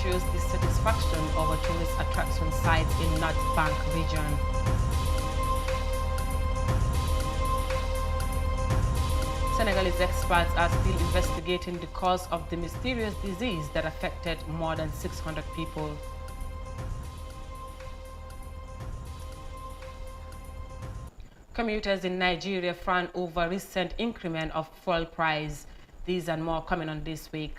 shows dissatisfaction over tourist attraction sites in North Bank region. Senegalese experts are still investigating the cause of the mysterious disease that affected more than 600 people. Commuters in Nigeria frown over recent increment of fuel price. These and more coming on this week.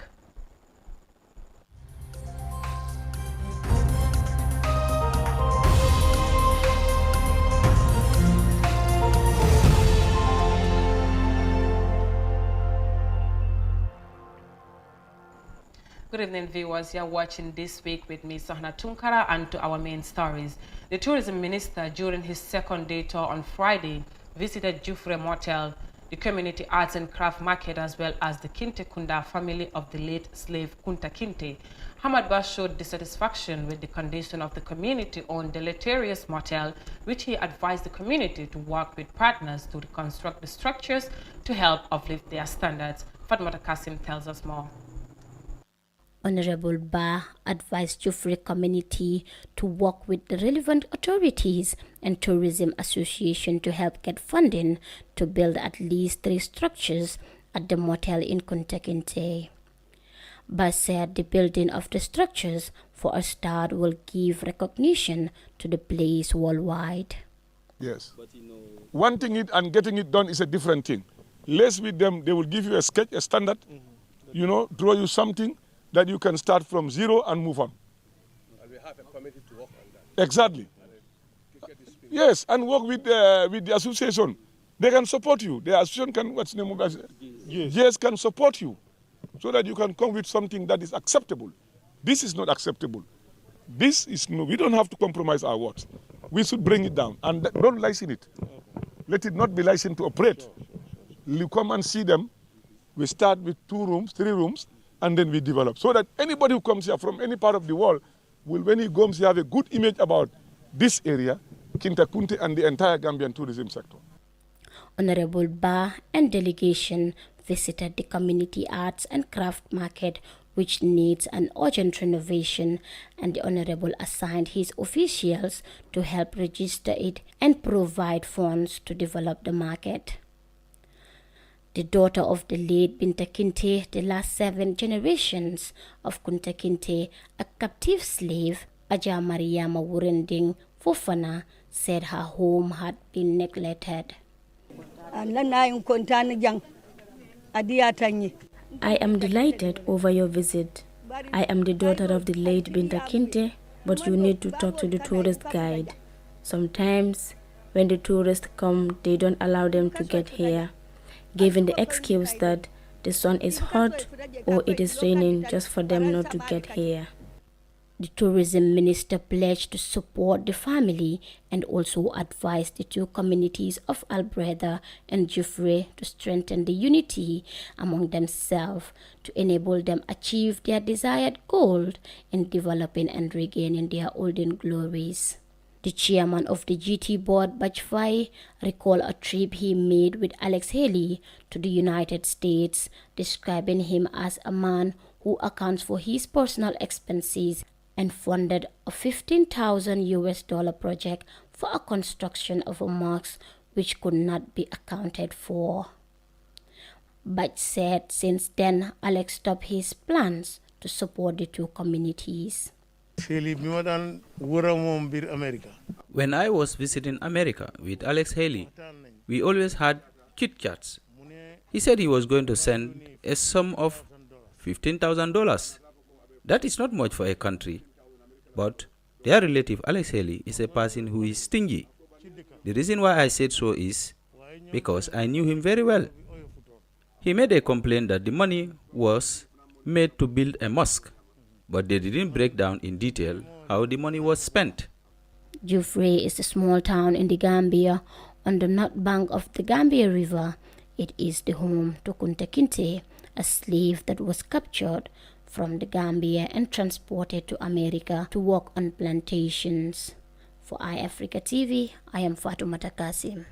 Good evening, viewers. You're watching This Week with me, Sahna Tunkara, and to our main stories. The tourism minister, during his second day tour on Friday, visited Jufre Motel, the community arts and craft market, as well as the Kinte Kunda family of the late slave Kunta Kinte. Hamad Ba showed dissatisfaction with the condition of the community-owned deleterious motel, which he advised the community to work with partners to reconstruct the structures to help uplift their standards. Fatmata Kasim tells us more. Honorable Ba advised Jufre community to work with the relevant authorities and tourism association to help get funding to build at least 3 structures at the motel in Kunta Kinte. Ba said the building of the structures for a start will give recognition to the place worldwide. Yes. But wanting it and getting it done is a different thing. Less with them, they will give you a sketch, a standard, draw you something that you can start from zero and move on. And we have a committee to work on that. Exactly. Yes, and work with the association. They can support you. The association can, what's the name of that? Yes, can support you so that you can come with something that is acceptable. This is not acceptable. This is no, we don't have to compromise our words. We should bring it down and don't license it. Let it not be licensed to operate. You come and see them. We start with 2 rooms, 3 rooms, and then we develop. So that anybody who comes here from any part of the world will, when he comes here, have a good image about this area, Kinta Kunte, and the entire Gambian tourism sector. Honorable Ba and delegation visited the community arts and craft market, which needs an urgent renovation, and the Honorable assigned his officials to help register it and provide funds to develop the market. The daughter of the late Binta Kinte, the last 7 generations of Kunta Kinte, a captive slave, Aja Mariama Wurending Fofana, said her home had been neglected. I am delighted over your visit. I am the daughter of the late Binta Kinte, but you need to talk to the tourist guide. Sometimes, when the tourists come, they don't allow them to get here, giving the excuse that the sun is hot or it is raining just for them not to get here. The tourism minister pledged to support the family and also advised the 2 communities of Albreda and Jufre to strengthen the unity among themselves to enable them achieve their desired goal in developing and regaining their olden glories. The chairman of the GT board, Bajfai, recalled a trip he made with Alex Haley to the United States, describing him as a man who accounts for his personal expenses and funded a $15,000 project for a construction of a mosque which could not be accounted for. Baj said since then, Alex stopped his plans to support the 2 communities. When I was visiting America with Alex Haley, we always had chit-chats. He said he was going to send a sum of $15,000. That is not much for a country, but their relative Alex Haley is a person who is stingy. The reason why I said so is because I knew him very well. He made a complaint that the money was made to build a mosque, but they didn't break down in detail how the money was spent. Jufre is a small town in the Gambia on the north bank of the Gambia River. It is the home to Kunta Kinte, a slave that was captured from the Gambia and transported to America to work on plantations. For iAfrica TV, I am Fatoumata Kasim.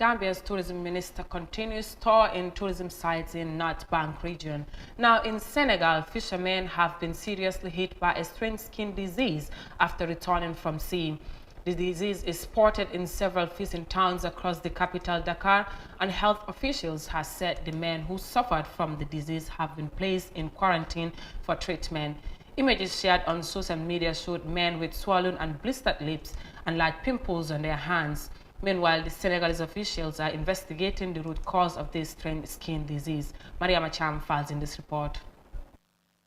Gambia's tourism minister continues tour in tourism sites in North Bank region. Now in Senegal, fishermen have been seriously hit by a strange skin disease after returning from sea. The disease is spotted in several fishing towns across the capital Dakar, and health officials have said the men who suffered from the disease have been placed in quarantine for treatment. Images shared on social media showed men with swollen and blistered lips and large pimples on their hands. Meanwhile, the Senegalese officials are investigating the root cause of this strange skin disease. Maria Macham files in this report.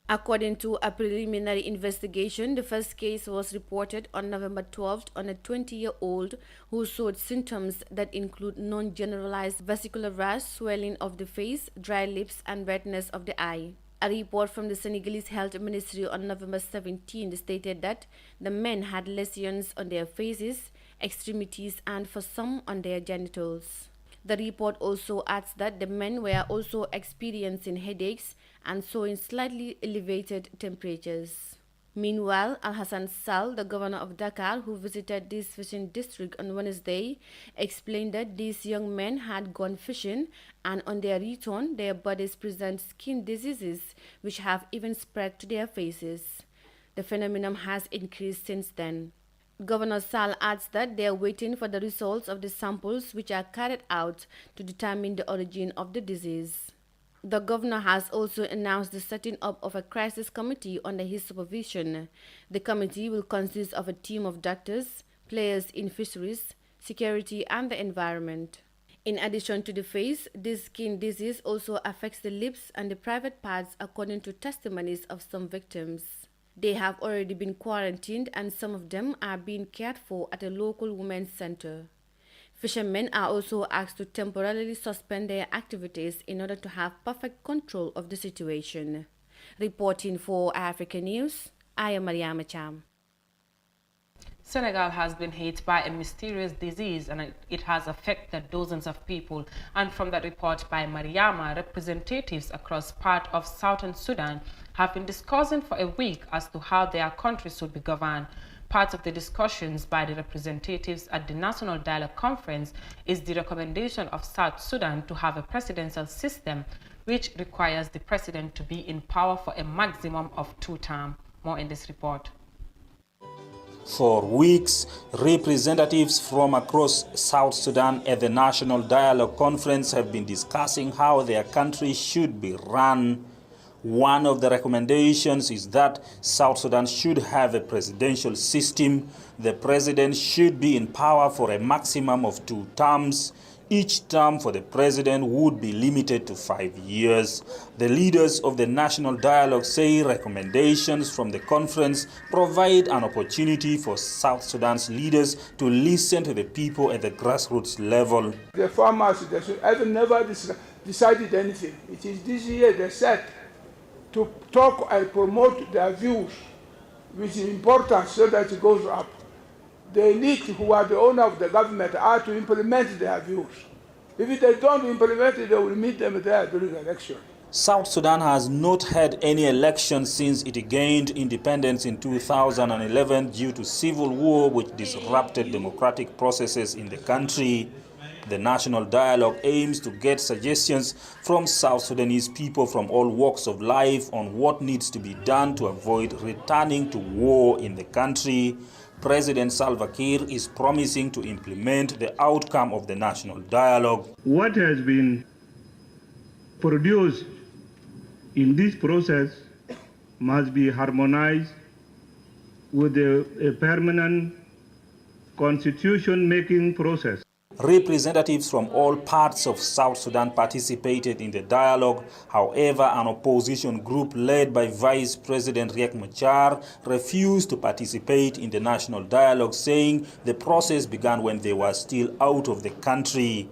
According to a preliminary investigation, the first case was reported on November 12th on a 20-year-old who showed symptoms that include non-generalized vesicular rash, swelling of the face, dry lips, and redness of the eye. A report from the Senegalese Health Ministry on November 17 stated that the men had lesions on their faces, extremities, and for some on their genitals. The report also adds that the men were also experiencing headaches and showing slightly elevated temperatures. Meanwhile, Al-Hassan Sall, the governor of Dakar, who visited this fishing district on Wednesday, explained that these young men had gone fishing and on their return, their bodies present skin diseases which have even spread to their faces. The phenomenon has increased since then. Governor Sall adds that they are waiting for the results of the samples which are carried out to determine the origin of the disease. The governor has also announced the setting up of a crisis committee under his supervision. The committee will consist of a team of doctors, players in fisheries, security, and the environment. In addition to the face, this skin disease also affects the lips and the private parts, according to testimonies of some victims. They have already been quarantined and some of them are being cared for at a local women's center. Fishermen are also asked to temporarily suspend their activities in order to have perfect control of the situation. Reporting for Africa News, I am Mariama Cham. Senegal has been hit by a mysterious disease and it has affected dozens of people. And from that report by Mariama, representatives across part of southern Sudan have been discussing for a week as to how their country should be governed. Part of the discussions by the representatives at the National Dialogue Conference is the recommendation of South Sudan to have a presidential system which requires the president to be in power for a maximum of 2 terms. More in this report. For weeks, representatives from across South Sudan at the National Dialogue Conference have been discussing how their country should be run. One of the recommendations is that South Sudan should have a presidential system. The president should be in power for a maximum of 2 terms. Each term for the president would be limited to 5 years. The leaders of the National Dialogue say recommendations from the conference provide an opportunity for South Sudan's leaders to listen to the people at the grassroots level. The farmers have never decided anything. It is this year they said to talk and promote their views, which is important so that it goes up. The elite, who are the owner of the government, are to implement their views. If they don't implement it, they will meet them there during the election. South Sudan has not had any election since it gained independence in 2011 due to civil war which disrupted democratic processes in the country. The National Dialogue aims to get suggestions from South Sudanese people from all walks of life on what needs to be done to avoid returning to war in the country. President Salva Kiir is promising to implement the outcome of the National Dialogue. What has been produced in this process must be harmonized with a permanent constitution-making process. Representatives from all parts of South Sudan participated in the dialogue. However, an opposition group led by Vice President Riek Machar refused to participate in the national dialogue, saying the process began when they were still out of the country.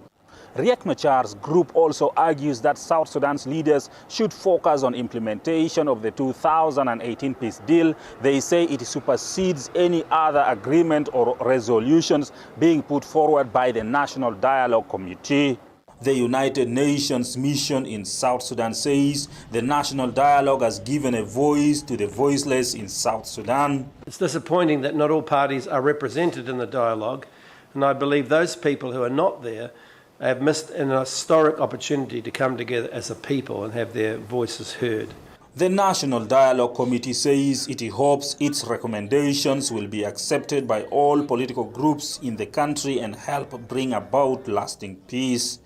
Riek Machar's group also argues that South Sudan's leaders should focus on implementation of the 2018 peace deal. They say it supersedes any other agreement or resolutions being put forward by the National Dialogue Committee. The United Nations mission in South Sudan says the National Dialogue has given a voice to the voiceless in South Sudan. It's disappointing that not all parties are represented in the dialogue, and I believe those people who are not there They have missed an historic opportunity to come together as a people and have their voices heard. The National Dialogue Committee says it hopes its recommendations will be accepted by all political groups in the country and help bring about lasting peace.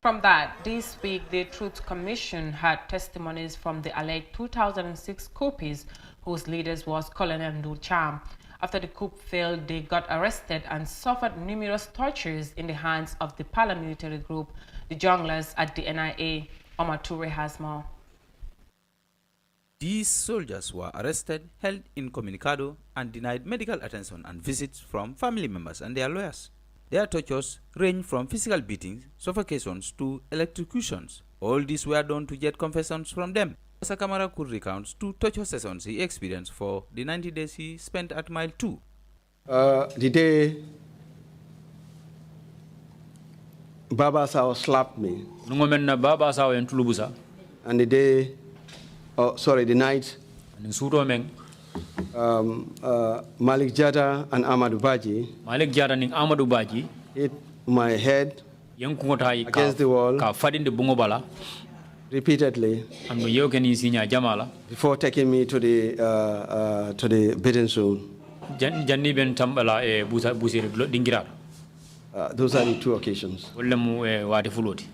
From that, this week, the Truth Commission had testimonies from the alleged 2006 coupists whose leaders was Colonel Nducham. After the coup failed, they got arrested and suffered numerous tortures in the hands of the paramilitary group, the junglers at the NIA. Omar Toure has more. These soldiers were arrested, held incommunicado, and denied medical attention and visits from family members and their lawyers. Their tortures range from physical beatings, suffocations, to electrocutions. All these were done to get confessions from them. Sakamara could recount 2 torture sessions he experienced for the 90 days he spent at Mile 2. The day Baba Sao slapped me, and the day, the night, Malik Jata and Amadou Badji hit my head against the wall repeatedly before taking me to the beating zone. Those are the 2 occasions.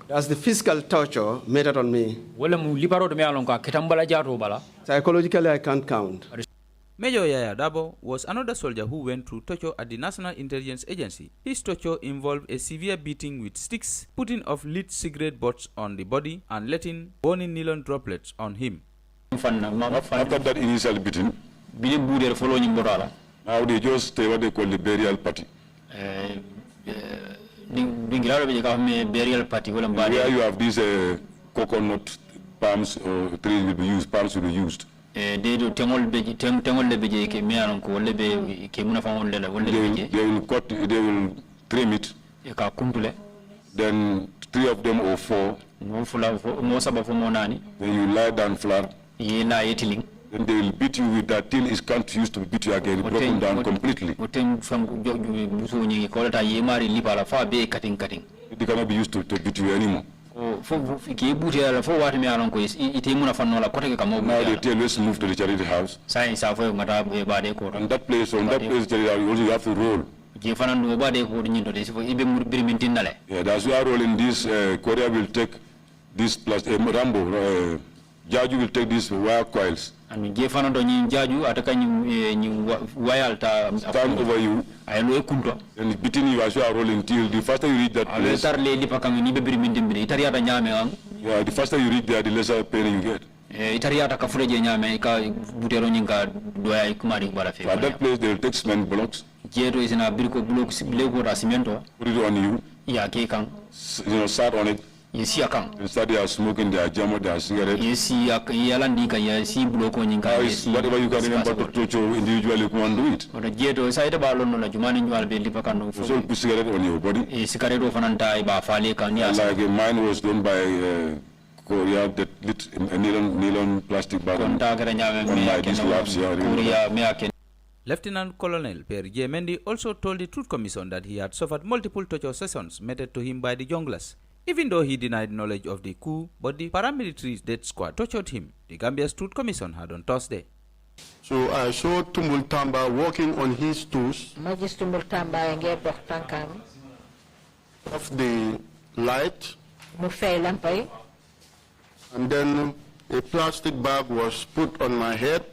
That's the physical torture meted on me. Psychologically, I can't count. Major Yaya Dabo was another soldier who went through torture at the National Intelligence Agency. His torture involved a severe beating with sticks, putting of lit cigarette butts on the body, and letting burning nylon droplets on him. After that initial beating, now they just what they call the burial party. Where you have these coconut palms or trees will be used, palms will be used. They will cut, they will trim it. Then 3 of them or 4. Then you lie down flat. Then they will beat you with that till it can't use to beat you again, broken down completely. They cannot be used to beat you anymore. Now they tell us move to the charity house. And that place, on that place, you have to roll. Yeah, that's why rolling this. Korea will take this plus Rambo. Jaju will take these wire coils. And stand over you. And beating you as you are rolling till the faster you reach that place. Yeah, the faster you reach there, the lesser pain you get. At that place, they will take cement blocks. Put it on you. Start on it. And start they are smoking their jam, their cigarette. Whatever you can remember to torture individually, you can do it. So put cigarette on your body. Like mine was done by Korea, that lit a nylon plastic bag on my these labs here. Lieutenant Colonel Pierre J. Mendy also told the Truth Commission that he had suffered multiple torture sessions meted to him by the junglers. Even though he denied knowledge of the coup, but the paramilitary death squad tortured him, the Gambia's Truth Commission had on Thursday. So I saw Tumbul Tamba walking on his toes off the light, and then a plastic bag was put on my head.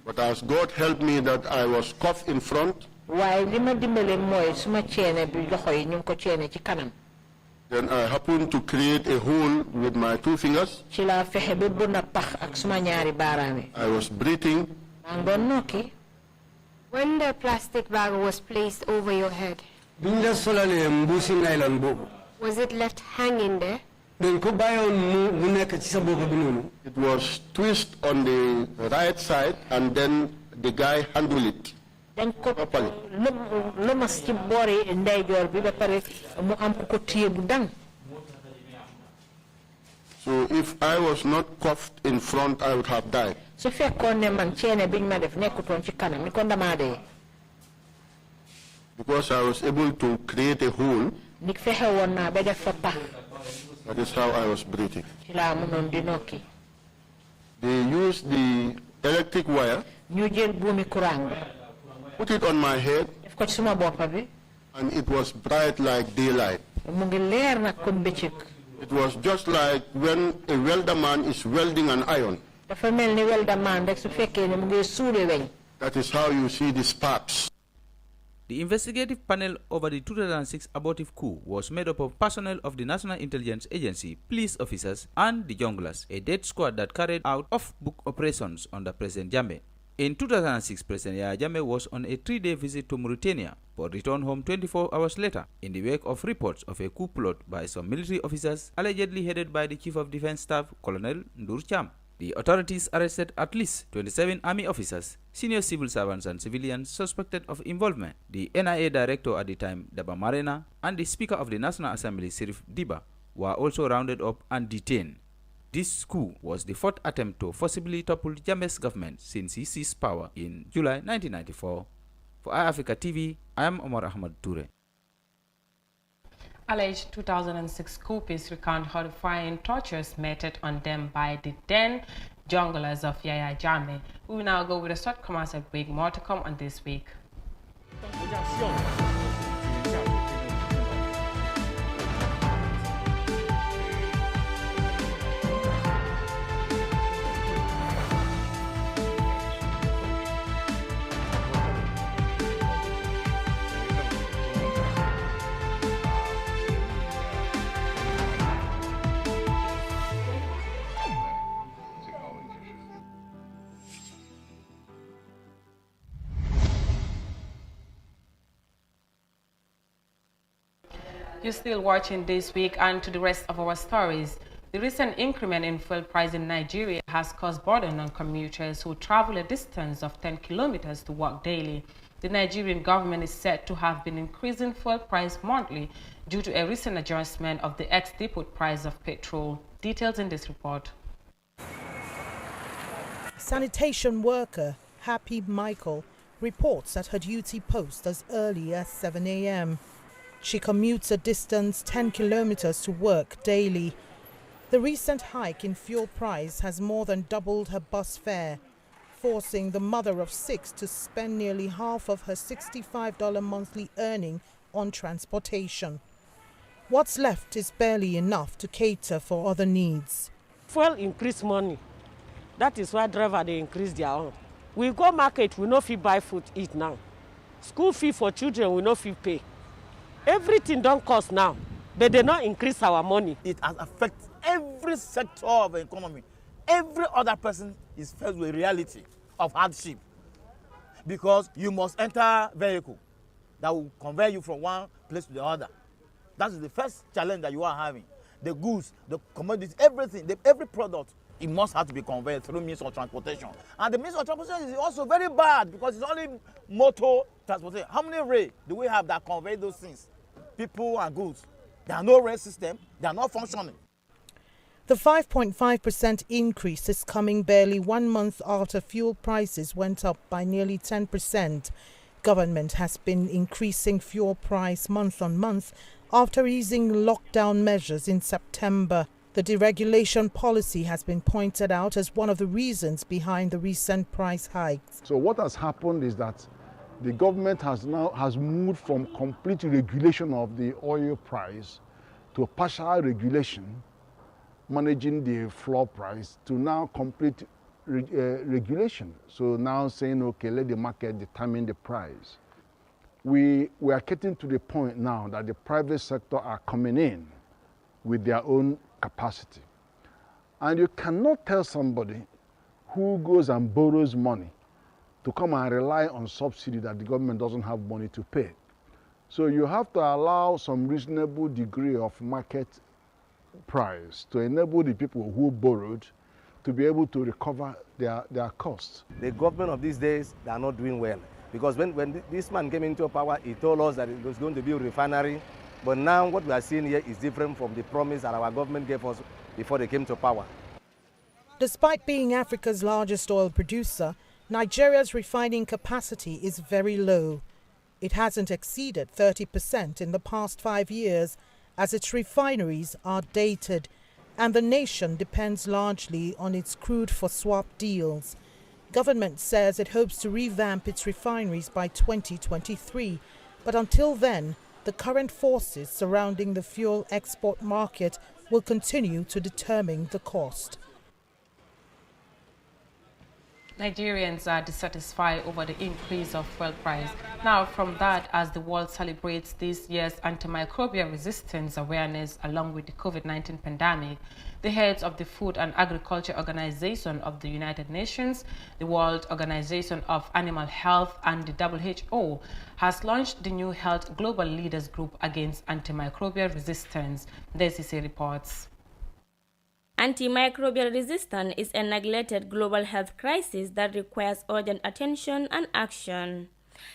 But as God helped me that I was cuffed in front, then I happened to create a hole with my 2 fingers. I was breathing. When the plastic bag was placed over your head, was it left hanging there? It was twisted on the right side, and then the guy handled it. Properly. So if I was not cuffed in front, I would have died. su fekkoon ne man ceene biñ ma def nekkutoon ci kanam ni kon dama dee. Because I was able to create a hole. Nik fexe woon naa ba def fa pax. That is how I was breathing. Ci laa mënoon di nokki. They used the electric wire. Ñu jël buumi courant bi. Put it on my head. Def ko ci suma boppa bi. And it was bright like daylight. Mu ngi leer nag comme bëccëg. It was just like when a welder man is welding an iron. Dafa mel ni welder man rek su fekkee ne mu ngi suule weñ. That is how you see the sparks. The investigative panel over the 2006 abortive coup was made up of personnel of the National Intelligence Agency, police officers, and the junglers, a death squad that carried out off-book operations under President Jammeh. In 2006, President Yahya Jammeh was on a 3-day visit to Mauritania, but returned home 24 hours later in the wake of reports of a coup plot by some military officers allegedly headed by the Chief of Defense Staff, Colonel Ndur Cham. The authorities arrested at least 27 army officers, senior civil servants and civilians suspected of involvement. The NIA director at the time, Daba Marena, and the Speaker of the National Assembly, Sirif Diba, were also rounded up and detained. This coup was the fourth attempt to forcibly topple Jammeh's government since he seized power in July 1994. For iAfrica TV, I am Omar Ahmad Toure. Alleged 2006 coupists recount horrifying tortures meted on them by the then junglers of Yahya Jammeh. We will now go with a short commercial break. More to come on This Week. You're still watching This Week, and to the rest of our stories. The recent increment in fuel price in Nigeria has caused burden on commuters who travel a distance of 10 kilometers to work daily. The Nigerian government is said to have been increasing fuel price monthly due to a recent adjustment of the ex-depot price of petrol. Details in this report. Sanitation worker Happy Michael reports at her duty post as early as 7 a.m. She commutes a distance 10 kilometers to work daily. The recent hike in fuel price has more than doubled her bus fare, forcing the mother of 6 to spend nearly half of her $65 monthly earning on transportation. What's left is barely enough to cater for other needs. Fuel increase money. That is why driver they increase their own. We go market, we no fee buy food eat now. School fee for children, we no fee pay. Everything don't cost now, but they not increase our money. It has affected every sector of the economy. Every other person is faced with reality of hardship because you must enter vehicle that will convey you from one place to the other. That is the first challenge that you are having. The goods, the commodities, everything, every product, it must have to be conveyed through means of transportation. And the means of transportation is also very bad because it's only motor transportation. How many rail do we have that convey those things? People and goods. There are no rail system. They are not functioning. The 5.5% increase is coming barely 1 month after fuel prices went up by nearly 10%. Government has been increasing fuel price month on month after easing lockdown measures in September. The deregulation policy has been pointed out as one of the reasons behind the recent price hikes. So what has happened is that the government has moved from complete regulation of the oil price to partial regulation, managing the floor price, to now complete regulation. So now saying, okay, let the market determine the price. We are getting to the point now that the private sector are coming in with their own capacity. And you cannot tell somebody who goes and borrows money to come and rely on subsidy that the government doesn't have money to pay. So you have to allow some reasonable degree of market price to enable the people who borrowed to be able to recover their costs. The government of these days, they are not doing well. Because when this man came into power, he told us that it was going to be a refinery. But now what we are seeing here is different from the promise that our government gave us before they came to power. Despite being Africa's largest oil producer, Nigeria's refining capacity is very low. It hasn't exceeded 30% in the past 5 years, as its refineries are dated, and the nation depends largely on its crude for swap deals. Government says it hopes to revamp its refineries by 2023, but until then, the current forces surrounding the fuel export market will continue to determine the cost. Nigerians are dissatisfied over the increase of fuel price. Now, from that, as the world celebrates this year's antimicrobial resistance awareness along with the COVID-19 pandemic, the heads of the Food and Agriculture Organization of the United Nations, the World Organization of Animal Health, and the WHO has launched the new Health Global Leaders Group against antimicrobial resistance. DCC reports. Antimicrobial resistance is a neglected global health crisis that requires urgent attention and action.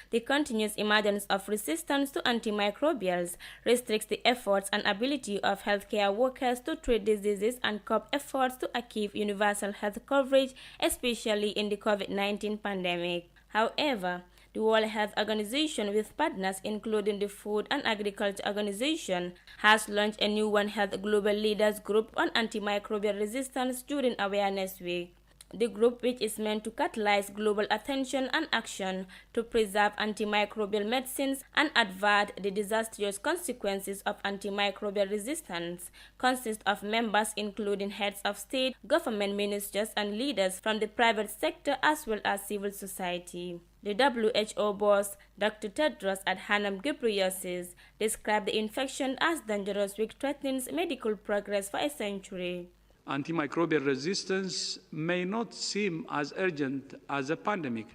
The continuous emergence of resistance to antimicrobials restricts the efforts and ability of healthcare workers to treat diseases and curb efforts to achieve universal health coverage, especially in the COVID-19 pandemic. However, the World Health Organization, with partners including the Food and Agriculture Organization, has launched a new One Health Global Leaders Group on antimicrobial resistance during Awareness Week. The group, which is meant to catalyze global attention and action to preserve antimicrobial medicines and avert the disastrous consequences of antimicrobial resistance, consists of members including heads of state, government ministers, and leaders from the private sector as well as civil society. The WHO boss, Dr. Tedros Adhanom Ghebreyesus, described the infection as dangerous, which threatens medical progress for a century. Antimicrobial resistance may not seem as urgent as a pandemic,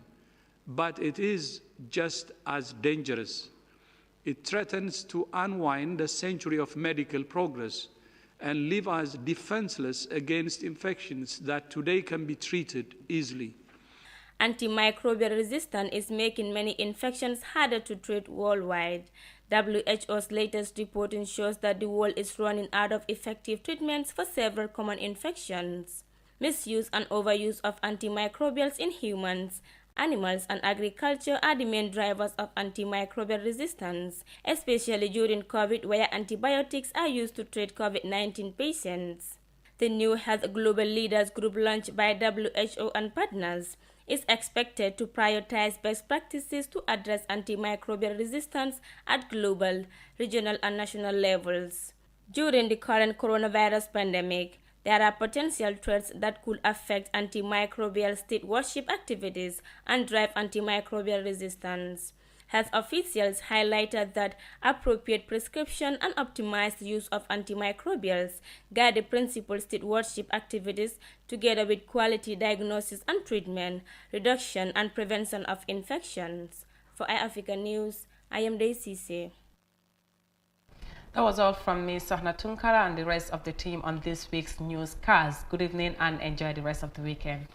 but it is just as dangerous. It threatens to unwind a century of medical progress and leave us defenseless against infections that today can be treated easily. Antimicrobial resistance is making many infections harder to treat worldwide. WHO's latest reporting shows that the world is running out of effective treatments for several common infections. Misuse and overuse of antimicrobials in humans, animals, and agriculture are the main drivers of antimicrobial resistance, especially during COVID, where antibiotics are used to treat COVID-19 patients. The new Health Global Leaders Group, launched by WHO and partners, is expected to prioritize best practices to address antimicrobial resistance at global, regional, and national levels. During the current coronavirus pandemic, there are potential threats that could affect antimicrobial stewardship activities and drive antimicrobial resistance. Health officials highlighted that appropriate prescription and optimized use of antimicrobials guide the principal stewardship activities together with quality diagnosis and treatment, reduction and prevention of infections. For iAfrica News, I am DCC. That was all from me, Sohna Tunkara, and the rest of the team on this week's newscast. Good evening and enjoy the rest of the weekend.